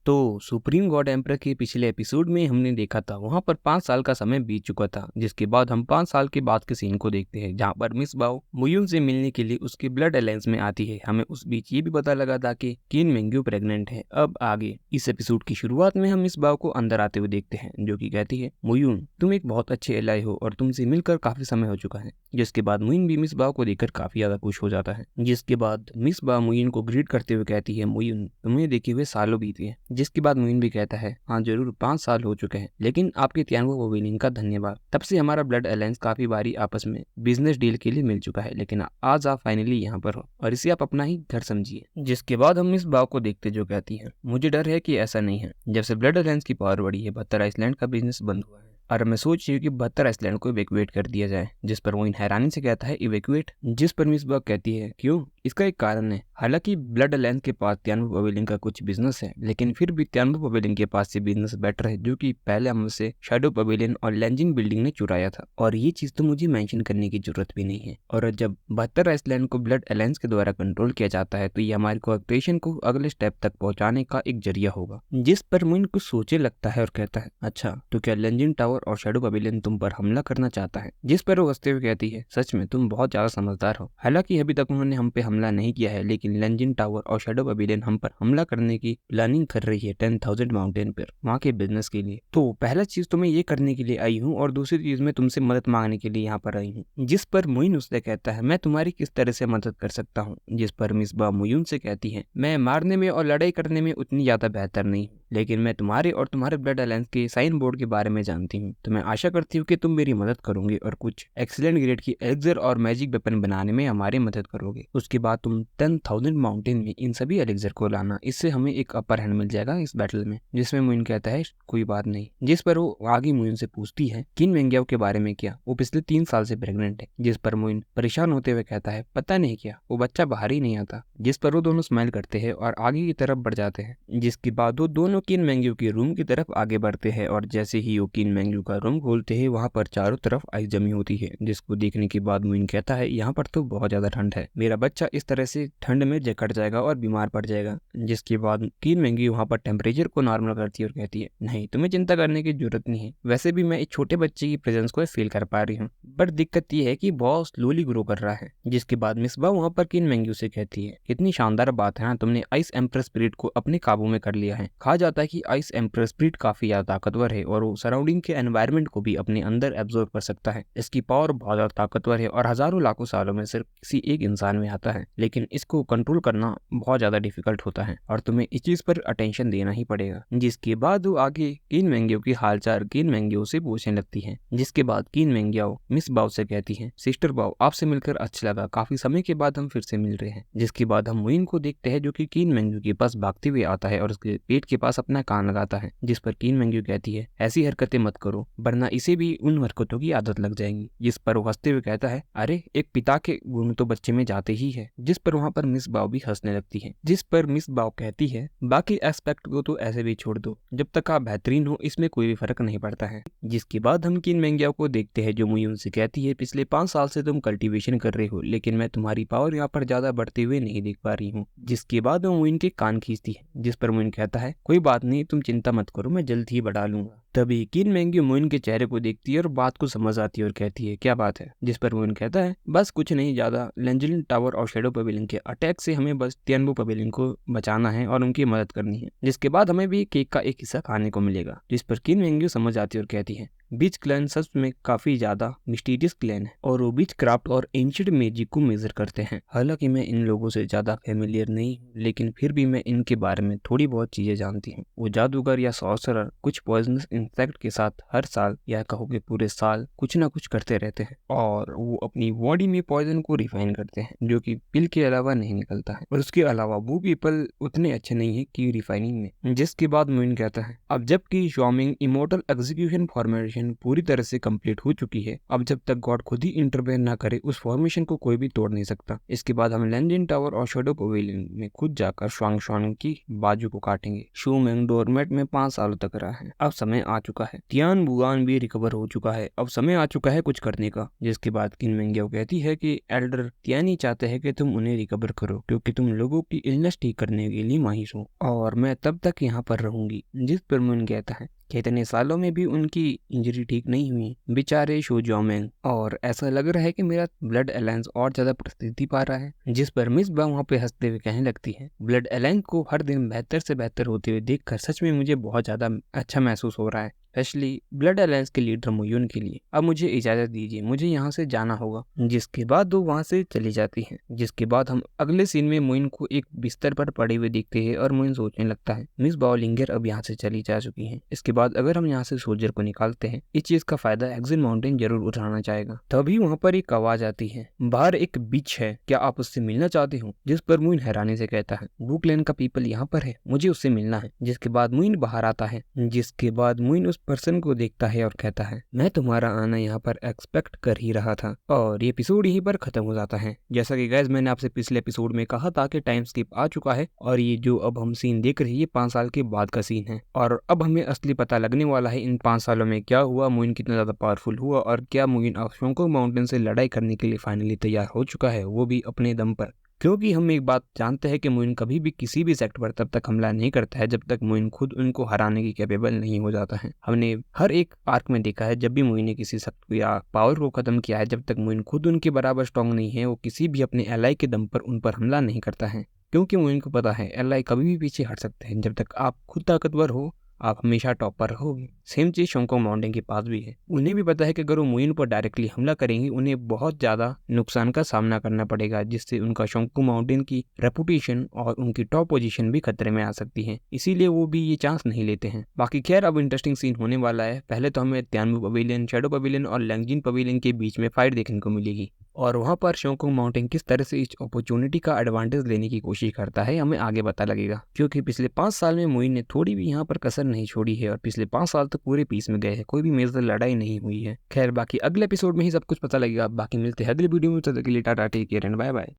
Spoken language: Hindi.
तो सुप्रीम गॉड एम्परर के पिछले एपिसोड में हमने देखा था वहां पर 5 साल का समय बीत चुका था, जिसके बाद हम 5 साल के बाद के सीन को देखते हैं जहां पर मिस बाओ मुयुन से मिलने के लिए उसके ब्लड अलायंस में आती है। हमें उस बीच ये भी पता लगा था कि किन मेंग्यू प्रेग्नेंट है। अब आगे इस एपिसोड की शुरुआत में हम मिस बाओ को अंदर आते हुए देखते हैं, जो कि कहती है मुयुन तुम एक बहुत अच्छे एलाई हो और तुमसे मिलकर काफी समय हो चुका है। जिसके बाद मुइन भी मिस बाओ को देखकर काफी ज्यादा खुश हो जाता है। जिसके बाद मिस बाओ मुइन को ग्रीट करते हुए कहती है मुइन तुम्हें देखे हुए सालों बीते हैं। जिसके बाद मुइन भी कहता है हाँ जरूर 5 साल हो चुके हैं, लेकिन आपके त्यागो पवेलियन का धन्यवाद। तब से हमारा ब्लड अलायंस काफी बारी आपस में बिजनेस डील के लिए मिल चुका है, लेकिन आज आप फाइनली यहाँ पर हो और इसे आप अपना ही घर समझिए। जिसके बाद हम मिस बाओ को देखते जो कहती है मुझे डर है कि ऐसा नहीं है। जब से ब्लड अलायंस की पावर बढ़ी है 72 आइसलैंड का बिजनेस बंद हुआ है और मैं सोच रही हूँ कि 72 आइसलैंड को इवैक्यूएट कर दिया जाए। जिस पर वो हैरानी से कहता है इवैक्यूएट। जिस पर मिस बग कहती है क्यों, इसका एक कारण है। हालांकि ब्लड अलायंस के पास त्यानबू पवेलियन का कुछ बिजनेस है, लेकिन फिर भी त्यानबू पवेलियन के पास से बिजनेस बेटर है, जो कि पहले हमसे शैडो पवेलियन और लैंजिंग बिल्डिंग ने चुराया था। और ये चीज तो मुझे मेंशन करने की जरूरत भी नहीं है। और जब 72 आइसलैंड को ब्लड अलायंस के द्वारा कंट्रोल किया जाता है तो ये हमारी कोऑपरेशन को अगले स्टेप तक पहुंचाने का एक जरिया होगा। जिस पर मुइन कुछ सोचे लगता है और कहता है अच्छा तो क्या लैंजिंग टावर और शैडो पवेलियन तुम पर हमला करना चाहता है। जिस पर वो हंसते हुए कहती है सच में तुम बहुत ज्यादा समझदार हो। हालांकि अभी तक उन्होंने हम पे हमला नहीं किया है, लेकिन लैंजिंग टावर और शैडो पवेलियन हम पर हमला करने की प्लानिंग कर रही है 10,000 माउंटेन पर वहाँ के बिजनेस के लिए। तो पहला चीज तो मैं ये करने के लिए आई हूँ और दूसरी चीज मैं तुमसे मदद मांगने के लिए यहाँ पर आई हूँ। जिस पर मुइन उससे कहता है मैं तुम्हारी किस तरह से मदद कर सकता हूँ। जिस पर मिसबा मुइन से कहती है मैं मारने में और लड़ाई करने में उतनी ज्यादा बेहतर नहीं हूँ, लेकिन मैं तुम्हारे और तुम्हारे ब्लड अलायंस के साइन बोर्ड के बारे में जानती हूँ। तो मैं आशा करती हूँ कि तुम मेरी मदद करोगे और कुछ एक्सीलेंट ग्रेड की एलेक्सर और मैजिक वेपन बनाने में हमारी मदद करोगे। उसके बाद तुम 10,000 माउंटेन में इन सभी एलेक्सर को लाना, इससे हमें एक अपर हैंड मिल जाएगा इस बैटल में। जिसमें मुइन कहता है कोई बात नहीं। जिस पर वो आगे मुइन से पूछती है किन मेंग्याओ के बारे में क्या, वो पिछले 3 साल से प्रेग्नेंट है। जिस पर मुइन परेशान होते हुए कहता है पता नहीं क्या, वो बच्चा बाहर ही नहीं आता। जिस पर वो दोनों स्माइल करते हैं और आगे की तरफ बढ़ जाते हैं। जिसके बाद वो दोनों किन मेंग्यू के रूम की तरफ आगे बढ़ते हैं और जैसे ही वो किन मेंग्यू का रूम खोलते हैं वहां पर चारों तरफ आइस जमी होती है। जिसको देखने के बाद मुइन कहता है यहाँ पर तो बहुत ज्यादा ठंड है, मेरा बच्चा इस तरह से ठंड में जकड़ जाएगा और बीमार पड़ जाएगा। जिसके बाद किन मेंग्यू वहां पर टेम्परेचर को नॉर्मल करती है और कहती है नहीं तुम्हें चिंता करने की जरूरत नहीं है, वैसे भी मैं एक छोटे बच्चे की प्रेजेंस को फील कर पा रही हूँ, बट दिक्कत ये है कि बहुत स्लोली ग्रो कर रहा है। जिसके बाद मिसबा वहां पर किन मेंग्यू से कहती है कितनी शानदार बात है, तुमने आइस एम्प्रेस स्पिरिट को अपने काबू में कर लिया है। कहा जाता है कि आइस एम्प्रेस स्पिरिट काफी ज्यादा ताकतवर है और वो सराउंडिंग के एनवायरनमेंट को भी अपने अंदर एब्जॉर्ब कर सकता है। इसकी पावर बहुत ज्यादा ताकतवर है और हजारों लाखों सालों में सिर्फ किसी एक इंसान में आता है, लेकिन इसको कंट्रोल करना बहुत ज्यादा डिफिकल्ट होता है और तुम्हें इस चीज पर अटेंशन देना ही पड़ेगा। जिसके बाद वो आगे किन मेंग्यो की हालचाल किन मेंग्यो से पूछने लगती है। जिसके बाद किन मेंग्यो मिस बाओ से कहती है सिस्टर बाओ आपसे मिलकर अच्छा लगा, काफी समय के बाद हम फिर से मिल रहे हैं। जिसके बाद हम मुइन को देखते हैं जो कि किन मेंग्यो के पास भागते हुए आता है और उसके पेट के पास अपना कान लगाता है। जिस पर किन मेंग्यो कहती है ऐसी हरकतें मत करो वरना इसे भी उन हरकतों की आदत लग जाएगी। जिस पर वो हंसते हुए कहता है अरे एक पिता के गुण तो बच्चे में जाते ही है। जिस पर वहां पर मिस बाओ भी हंसने लगती है। जिस पर मिस बाओ कहती है बाकी एस्पेक्ट को तो ऐसे भी छोड़ दो, जब तक आप बेहतरीन हो इसमें कोई भी फर्क नहीं पड़ता है। जिसके बाद हम किन मेंग्याओ को देखते हैं जो मुयुन से कहती है पिछले 5 साल से तुम कल्टीवेशन कर रहे हो, लेकिन मैं तुम्हारी पावर यहाँ पर ज्यादा बढ़ते हुए नहीं देख पा रही हूँ। जिसके बाद वो मुइन के कान खींचती है। जिस पर मुइन कहता है कोई बात नहीं तुम चिंता मत करो, मैं जल्द ही बढ़ा लूंगा। तभी किन मेंग्यू मुइन के चेहरे को देखती है और बात को समझ आती है और कहती है क्या बात है। जिस पर मुइन कहता है बस कुछ नहीं ज्यादा, लैंजिंग टावर और शैडो पवेलियन के अटैक से हमें बस त्यानबू पवेलियन को बचाना है और उनकी मदद करनी है। जिसके बाद हमें भी केक का एक हिस्सा खाने को मिलेगा। जिस पर किन मेंग्यू समझ आती है और कहती है बीच क्लैन सच में काफी ज्यादा मिस्टीरियस क्लैन है और वो बीच क्राफ्ट और एंशिएंट मैजिक को मेजर करते हैं। हालांकि मैं इन लोगों से ज्यादा फेमिलियर नहीं हूँ, लेकिन फिर भी मैं इनके बारे में थोड़ी बहुत चीजें जानती हूँ। वो जादूगर या सॉर्सरर कुछ पॉइजनस इंसेक्ट के साथ हर साल या कहोगे पूरे साल कुछ ना कुछ करते रहते हैं और वो अपनी बॉडी में पॉइजन को रिफाइन करते हैं जो कि पिल के अलावा नहीं निकलता है। और उसके अलावा वो पीपल उतने अच्छे नहीं है कि रिफाइनिंग में। जिसके बाद मुइन कहता है अब जबकि शॉमिंग इमोर्टल एग्जीक्यूशन फॉर्मेशन फॉर्मेशन पूरी तरह से कंप्लीट हो चुकी है। अब जब तक गॉड खुद ही इंटरवेन ना करे उस फॉर्मेशन को कोई भी तोड़ नहीं सकता। इसके बाद हम लैंडिन टावर और शेडो पवेलियन में खुद जाकर स्वांग की बाजू को काटेंगे। शू मेंग डोरमेट में 5 सालों तक रहा है। अब समय आ चुका है। तियान बुआन भी रिकवर हो चुका है। अब समय आ चुका है कुछ करने का। जिसके बाद किन मेंग्याओ कहती है कि एल्डर तियानी चाहते हैं कि तुम उन्हें रिकवर करो क्योंकि तुम लोगों की इलनेस ठीक करने के लिए माहिर हो और मैं तब तक यहाँ पर रहूंगी। जिस पर मुन कहता है कि इतने सालों में भी उनकी इंजरी ठीक नहीं हुई, बेचारे शो जोमेंग, और ऐसा लग रहा है कि मेरा ब्लड अलायंस और ज्यादा प्रसिद्धि पा रहा है। जिस पर मिस बा वहाँ पे हंसते हुए कहने लगती है, ब्लड अलायंस को हर दिन बेहतर से बेहतर होते हुए देखकर सच में मुझे बहुत ज्यादा अच्छा महसूस हो रहा है, स्पेशली ब्लड अलायंस के लीडर मुयुन के लिए। अब मुझे इजाजत दीजिए, मुझे यहाँ से जाना होगा। जिसके बाद वो वहाँ से चली जाती है। जिसके बाद हम अगले सीन में मुइन को एक बिस्तर पर पड़े हुए देखते हैं और मुइन सोचने लगता है मिस बाओलिंगर अब यहाँ से चली जा चुकी है। इसके बाद अगर हम यहाँ से सोल्जर को निकालते हैं इस चीज का फायदा एक्सिट माउंटेन जरूर उठाना चाहेगा। तभी वहाँ पर एक आवाज आती है, बाहर एक बिच है, क्या आप उससे मिलना चाहते हो? जिस पर मुइन हैरानी से कहता है, बुकलैंड का पीपल यहाँ पर है, मुझे उससे मिलना है। जिसके बाद मुइन बाहर आता है। जिसके बाद मुइन उस पर्सन को देखता है और कहता है, मैं तुम्हारा आना यहाँ पर एक्सपेक्ट कर ही रहा था। और ये एपिसोड यहीं पर खत्म हो जाता है। जैसा कि गाइस मैंने आपसे पिछले एपिसोड में कहा था कि टाइम स्किप आ चुका है और ये जो अब हम सीन देख रहे हैं ये 5 साल के बाद का सीन है और अब हमें असली पता लगने वाला है इन 5 सालों में क्या हुआ, मुइन कितना ज्यादा पावरफुल हुआ और क्या मुइन अब शोंगकोंग माउंटेन से लड़ाई करने के लिए फाइनली तैयार हो चुका है, वो भी अपने दम पर। क्योंकि हम एक बात जानते हैं कि मुइन कभी भी किसी भी सेक्टर पर तब तक हमला नहीं करता है जब तक मुइन खुद उनको हराने की कैपेबल नहीं हो जाता है। हमने हर एक आर्क में देखा है जब भी मुइन ने किसी शक्ति या पावर को खत्म किया है, जब तक मुइन खुद उनके बराबर स्ट्रांग नहीं है वो किसी भी अपने एलाई के दम पर उन पर हमला नहीं करता है। क्योंकि मुइन को पता है एलाई कभी भी पीछे हट सकते हैं। जब तक आप खुद ताकतवर हो आप हमेशा टॉप पर रहोगे। सेम चीज शोंगकोंग माउंटेन के पास भी है। उन्हें भी पता है कि अगर वो मुइन पर डायरेक्टली हमला करेंगे उन्हें बहुत ज्यादा नुकसान का सामना करना पड़ेगा, जिससे उनका शोंगकोंग माउंटेन की रेपुटेशन और उनकी टॉप पोजीशन भी खतरे में आ सकती है। इसीलिए वो भी ये चांस नहीं लेते हैं। बाकी खैर अब इंटरेस्टिंग सीन होने वाला है। पहले तो हमें तियानमू पवेलियन, शेडो पवेलियन और लैंगजिन पवेलियन के बीच में फाइट देखने को मिलेगी और वहां पर शोंगकोंग माउंटेन किस तरह से इस अपॉर्चुनिटी का एडवांटेज लेने की कोशिश करता है हमें आगे पता लगेगा। क्योंकि पिछले 5 साल में मुइन ने थोड़ी भी यहाँ पर कसर नहीं छोड़ी है और पिछले 5 साल तक पूरे पीस में गए हैं, कोई भी मेजर लड़ाई नहीं हुई है। खैर बाकी अगले एपिसोड में ही सब कुछ पता लगेगा। बाकी मिलते हैं अगले वीडियो में, तब तक के लिए tata, take care and bye bye.